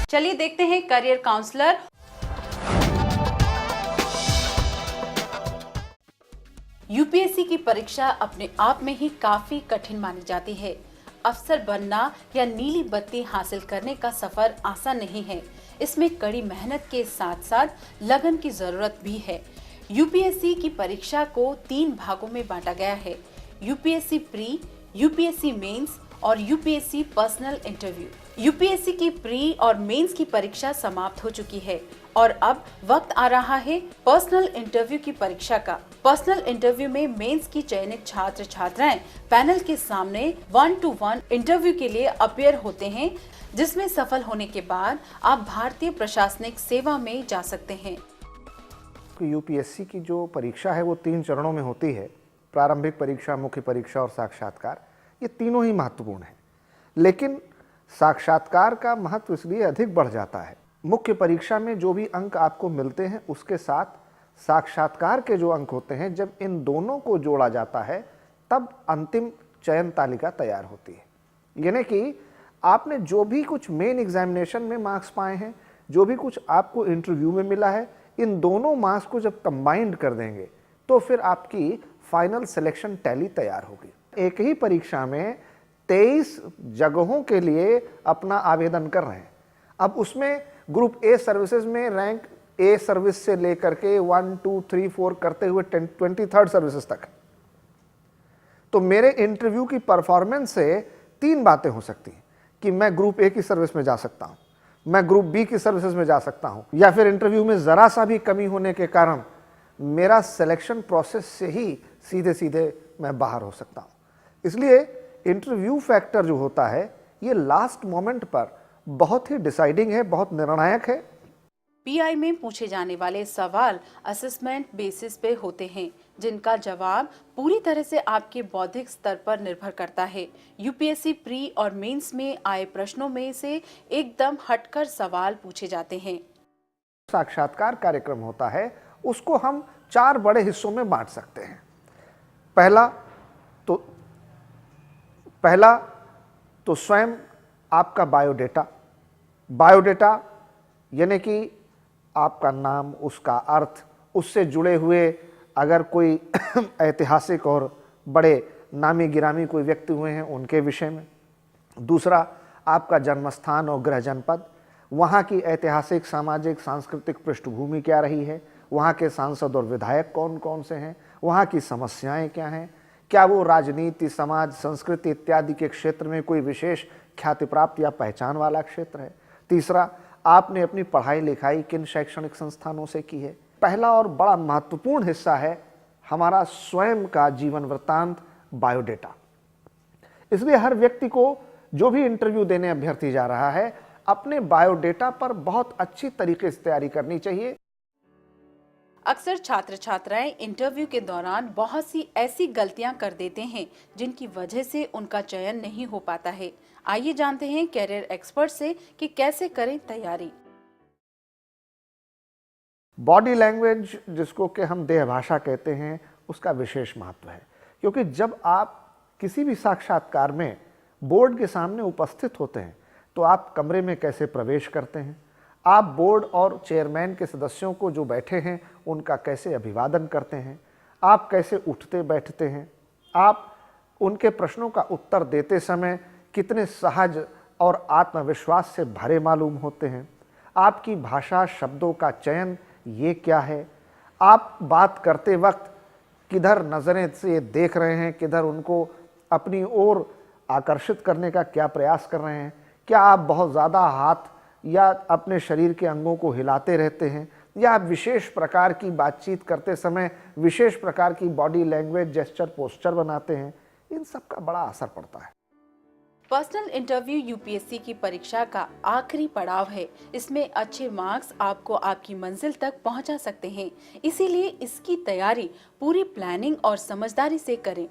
चलिए देखते हैं करियर काउंसलर। यूपीएससी की परीक्षा अपने आप में ही काफी कठिन मानी जाती है। अफसर बनना या नीली बत्ती हासिल करने का सफर आसान नहीं है। इसमें कड़ी मेहनत के साथ साथ लगन की जरूरत भी है। यूपीएससी की परीक्षा को 3 भागों में बांटा गया है: यूपीएससी प्री, यूपीएससी मेंस और यूपीएससी पर्सनल इंटरव्यू। यूपीएससी की प्री और मेंस की परीक्षा समाप्त हो चुकी है और अब वक्त आ रहा है पर्सनल इंटरव्यू की परीक्षा का। पर्सनल इंटरव्यू में मेंस की चयनित छात्र छात्राएं पैनल के सामने 1-to-1 इंटरव्यू के लिए अपीयर होते हैं, जिसमें सफल होने के बाद आप भारतीय प्रशासनिक सेवा में जा सकते हैं। यूपीएससी की जो परीक्षा है वो 3 चरणों में होती है: प्रारंभिक परीक्षा, मुख्य परीक्षा और साक्षात्कार। ये तीनों ही महत्वपूर्ण हैं, लेकिन साक्षात्कार का महत्व इसलिए अधिक बढ़ जाता है। मुख्य परीक्षा में जो भी अंक आपको मिलते हैं उसके साथ साक्षात्कार के जो अंक होते हैं, जब इन दोनों को जोड़ा जाता है तब अंतिम चयन तालिका तैयार होती है। यानी कि आपने जो भी कुछ मेन एग्जामिनेशन में मार्क्स पाए हैं, जो भी कुछ आपको इंटरव्यू में मिला है, इन दोनों मार्क्स को जब कंबाइंड कर देंगे तो फिर आपकी फाइनल सिलेक्शन टैली तैयार होगी। एक ही परीक्षा में 23 जगहों के लिए अपना आवेदन कर रहे हैं। अब उसमें ग्रुप ए सर्विसेज में रैंक ए सर्विस से लेकर के 1, 2, 3, 4 करते हुए 23rd सर्विसेज तक। तो मेरे इंटरव्यू की परफॉर्मेंस से 3 बातें हो सकती हैं कि मैं ग्रुप ए की सर्विस में जा सकता हूं, मैं ग्रुप बी की सर्विसेज में जा सकता हूं, या फिर इंटरव्यू में जरा सा भी कमी होने के कारण मेरा सिलेक्शन प्रोसेस से ही सीधे सीधे मैं बाहर हो सकता हूं। इसलिए इंटरव्यू फैक्टर जो होता है ये लास्ट मोमेंट पर बहुत ही डिसाइडिंग है, बहुत निर्णायक है। पीआई में पूछे जाने वाले सवाल असेसमेंट बेसिस पे होते हैं, जिनका जवाब पूरी तरह से आपके बौद्धिक स्तर पर निर्भर करता है। यूपीएससी प्री और मेंस में आए प्रश्नों में से एकदम हटकर सवाल पूछे जाते हैं। साक्षात्कार कार्यक्रम होता है, उसको हम 4 बड़े हिस्सों में बांट सकते हैं। पहला तो स्वयं आपका बायोडेटा यानी कि आपका नाम, उसका अर्थ, उससे जुड़े हुए अगर कोई ऐतिहासिक और बड़े नामी गिरामी कोई व्यक्ति हुए हैं उनके विषय में। दूसरा, आपका जन्मस्थान और गृह जनपद, वहाँ की ऐतिहासिक, सामाजिक, सांस्कृतिक पृष्ठभूमि क्या रही है, वहाँ के सांसद और विधायक कौन कौन से हैं, वहाँ की समस्याएं क्या हैं, क्या वो राजनीति, समाज, संस्कृति इत्यादि के क्षेत्र में कोई विशेष ख्याति प्राप्त या पहचान वाला क्षेत्र है। तीसरा, आपने अपनी पढ़ाई लिखाई किन शैक्षणिक संस्थानों से की है। पहला और बड़ा महत्वपूर्ण हिस्सा है हमारा स्वयं का जीवन वृत्तांत, बायोडेटा। इसलिए हर व्यक्ति को जो भी इंटरव्यू देने अभ्यर्थी जा रहा है, अपने बायोडेटा पर बहुत अच्छी तरीके से तैयारी करनी चाहिए। अक्सर छात्र छात्राएं इंटरव्यू के दौरान बहुत सी ऐसी गलतियां कर देते हैं जिनकी वजह से उनका चयन नहीं हो पाता है। आइए जानते हैं कैरियर एक्सपर्ट से कि कैसे करें तैयारी। बॉडी लैंग्वेज, जिसको कि हम देह भाषा कहते हैं, उसका विशेष महत्व है, क्योंकि जब आप किसी भी साक्षात्कार में बोर्ड के सामने उपस्थित होते हैं तो आप कमरे में कैसे प्रवेश करते हैं, आप बोर्ड और चेयरमैन के सदस्यों को जो बैठे हैं उनका कैसे अभिवादन करते हैं, आप कैसे उठते बैठते हैं, आप उनके प्रश्नों का उत्तर देते समय कितने सहज और आत्मविश्वास से भरे मालूम होते हैं, आपकी भाषा, शब्दों का चयन ये क्या है, आप बात करते वक्त किधर नज़रें से देख रहे हैं, किधर उनको अपनी ओर आकर्षित करने का क्या प्रयास कर रहे हैं, क्या आप बहुत ज़्यादा हाथ या अपने शरीर के अंगों को हिलाते रहते हैं, या आप विशेष प्रकार की बातचीत करते समय विशेष प्रकार की बॉडी लैंग्वेज, जेस्चर, पोस्चर बनाते हैं। इन सब का बड़ा असर पड़ता है। पर्सनल इंटरव्यू यूपीएससी की परीक्षा का आखिरी पड़ाव है। इसमें अच्छे मार्क्स आपको आपकी मंजिल तक पहुंचा सकते हैं, इसीलिए इसकी तैयारी पूरी प्लानिंग और समझदारी से करें।